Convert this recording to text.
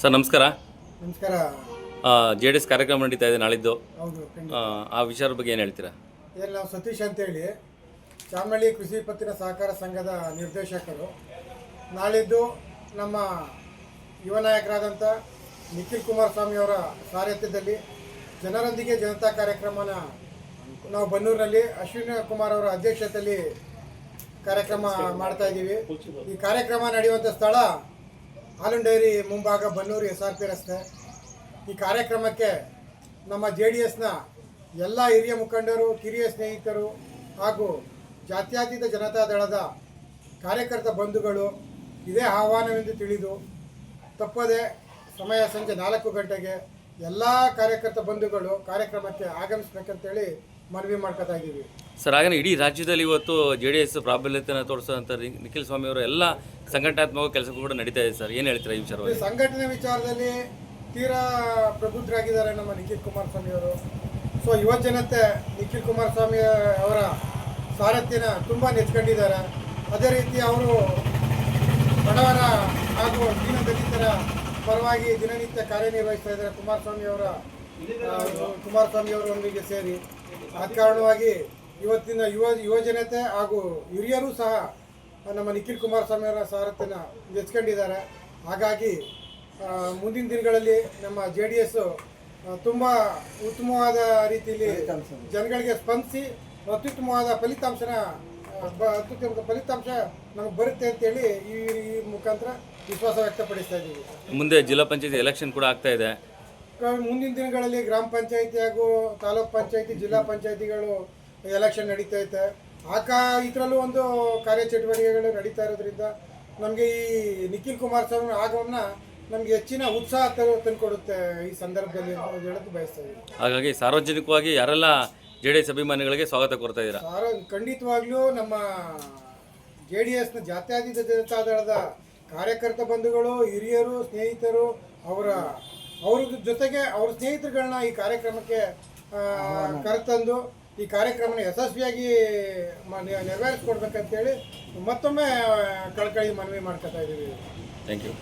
Sir ನಮಸ್ಕಾರ. ನಮಸ್ಕಾರ. JDS ಕಾರ್ಯಕ್ರಮ ನಡೀತಾ ಇದೆ ನಾಳಿದ್ದು. ಹೌದು, ಆ ವಿಚಾರದ ಬಗ್ಗೆ ಏನು ಹೇಳ್ತೀರಾ? ನಾವು ಸತೀಶ್ ಅಂತೇಳಿ ಚಾಮಳ್ಳಿ ಕೃಷಿ ಪತ್ತಿನ ಸಹಕಾರ ಸಂಘದ ನಿರ್ದೇಶಕರು. ನಾಳಿದ್ದು ನಮ್ಮ ಯುವ ನಾಯಕರಾದಂಥ ನಿಖಿಲ್ ಕುಮಾರಸ್ವಾಮಿ ಅವರ ಸಾರಥ್ಯದಲ್ಲಿ ಜನರೊಂದಿಗೆ ಜನತಾ ಕಾರ್ಯಕ್ರಮನ ನಾವು ಬನ್ನೂರಿನಲ್ಲಿ ಅಶ್ವಿನಿ ಕುಮಾರ್ ಅವರ ಅಧ್ಯಕ್ಷತೆಯಲ್ಲಿ ಕಾರ್ಯಕ್ರಮ ಮಾಡ್ತಾ ಇದ್ದೀವಿ. ಈ ಕಾರ್ಯಕ್ರಮ ನಡೆಯುವಂಥ ಸ್ಥಳ ಹಾಲನ್ ಡೈರಿ ಮುಂಭಾಗ, ಬನ್ನೂರು SRP ರಸ್ತೆ. ಈ ಕಾರ್ಯಕ್ರಮಕ್ಕೆ ನಮ್ಮ JDSನ ಎಲ್ಲ ಹಿರಿಯ ಮುಖಂಡರು, ಕಿರಿಯ ಸ್ನೇಹಿತರು ಹಾಗೂ ಜಾತ್ಯತೀತ ಜನತಾ ದಳದ ಕಾರ್ಯಕರ್ತ ಬಂಧುಗಳು ಇದೇ ಆಹ್ವಾನವೆಂದು ತಿಳಿದು ತಪ್ಪದೆ ಸಮಯ ಸಂಜೆ 4 ಗಂಟೆಗೆ ಎಲ್ಲ ಕಾರ್ಯಕರ್ತ ಬಂಧುಗಳು ಕಾರ್ಯಕ್ರಮಕ್ಕೆ ಆಗಮಿಸ್ಬೇಕಂತೇಳಿ ಮನವಿ ಮಾಡ್ಕೊತಾ ಇದ್ದೀವಿ. ಸರ್, ಹಾಗೆ ಇಡೀ ರಾಜ್ಯದಲ್ಲಿ ಇವತ್ತು JDS ಪ್ರಾಬಲ್ಯತೆಯನ್ನು ತೋರಿಸುವಂಥ ನಿಖಿಲ್ ಸ್ವಾಮಿ ಅವರ ಎಲ್ಲ ಸಂಘಟನಾತ್ಮಕ ಕೆಲಸಗಳು ಕೂಡ ನಡೀತಾ ಇದೆ ಸರ್, ಏನು ಹೇಳ್ತೀರಾ ಈ ವಿಚಾರವಾಗಿ? ಸಂಘಟನೆ ವಿಚಾರದಲ್ಲಿ ತೀರಾ ಪ್ರಬುದ್ಧರಾಗಿದ್ದಾರೆ ನಮ್ಮ ನಿಖಿಲ್ ಕುಮಾರಸ್ವಾಮಿ ಅವರು. ಸೊ ಯುವ ಜನತೆ ನಿಖಿಲ್ ಕುಮಾರಸ್ವಾಮಿ ಅವರ ಸಾರಥ್ಯನ ತುಂಬ ನೆಚ್ಕೊಂಡಿದ್ದಾರೆ. ಅದೇ ರೀತಿ ಅವರು ಬಡವರ ಹಾಗೂ ದೀನದಲಿತರ ಪರವಾಗಿ ದಿನನಿತ್ಯ ಕಾರ್ಯನಿರ್ವಹಿಸ್ತಾ ಇದ್ದಾರೆ ಕುಮಾರಸ್ವಾಮಿ ಅವರೊಂದಿಗೆ ಸೇರಿ. ಆದ ಕಾರಣವಾಗಿ ಇವತ್ತಿನ ಯುವ ಜನತೆ ಹಾಗೂ ಹಿರಿಯರು ಸಹ ನಮ್ಮ ನಿಖಿಲ್ ಕುಮಾರಸ್ವಾಮಿ ಅವರ ಸಾರಥ್ಯನ ನೆಚ್ಕೊಂಡಿದ್ದಾರೆ. ಹಾಗಾಗಿ ಮುಂದಿನ ದಿನಗಳಲ್ಲಿ ನಮ್ಮ JDS ತುಂಬ ಉತ್ತಮವಾದ ರೀತಿಯಲ್ಲಿ ಜನಗಳಿಗೆ ಸ್ಪಂದಿಸಿ ಅತ್ಯುತ್ತಮವಾದ ಫಲಿತಾಂಶ ನಮಗೆ ಬರುತ್ತೆ ಅಂತೇಳಿ ಈ ಮುಖಾಂತರ ವಿಶ್ವಾಸ ವ್ಯಕ್ತಪಡಿಸ್ತಾ ಇದ್ದೀವಿ. ಮುಂದೆ ಜಿಲ್ಲಾ ಪಂಚಾಯತಿ ಎಲೆಕ್ಷನ್ ಕೂಡ ಆಗ್ತಾ ಇದೆ. ಮುಂದಿನ ದಿನಗಳಲ್ಲಿ ಗ್ರಾಮ ಪಂಚಾಯತಿ ಹಾಗೂ ತಾಲೂಕ್ ಪಂಚಾಯತಿ, ಜಿಲ್ಲಾ ಪಂಚಾಯತಿಗಳು ಎಲೆಕ್ಷನ್ ನಡೀತಾ ಐತೆ. ಇದರಲ್ಲೂ ಒಂದು ಕಾರ್ಯಚಟುವಟಿಕೆಗಳು ನಡೀತಾ ಇರೋದ್ರಿಂದ ನಮಗೆ ಈ ನಿಖಿಲ್ ಕುಮಾರಸ್ವಾಮಿ ಆಗಮನ ನಮಗೆ ಹೆಚ್ಚಿನ ಉತ್ಸಾಹ ತಂದುಕೊಡುತ್ತೆ ಈ ಸಂದರ್ಭದಲ್ಲಿ ಹೇಳೋದು ಬಯಸ್ತಾ ಇದ್ದೀವಿ. ಹಾಗಾಗಿ ಸಾರ್ವಜನಿಕವಾಗಿ ಯಾರೆಲ್ಲ JDS ಅಭಿಮಾನಿಗಳಿಗೆ ಸ್ವಾಗತ ಕೋರ್ತಾ ಇದ್ದೀರಾ? ಖಂಡಿತವಾಗ್ಲೂ ನಮ್ಮ JDSನ ಜಾತ್ಯತೀತ ಜನತಾ ದಳದ ಕಾರ್ಯಕರ್ತ ಬಂಧುಗಳು, ಹಿರಿಯರು, ಸ್ನೇಹಿತರು, ಅವ್ರ ಜೊತೆಗೆ ಅವ್ರ ಸ್ನೇಹಿತರುಗಳನ್ನ ಈ ಕಾರ್ಯಕ್ರಮಕ್ಕೆ ಕರೆತಂದು ಈ ಕಾರ್ಯಕ್ರಮನ ಯಶಸ್ವಿಯಾಗಿ ನೆರವೇರಿಸ್ಕೊಡ್ಬೇಕಂತೇಳಿ ಮತ್ತೊಮ್ಮೆ ಕಳಕಳಿ ಮನವಿ ಮಾಡ್ಕೊತಾ ಇದ್ದೀವಿ. Thank you.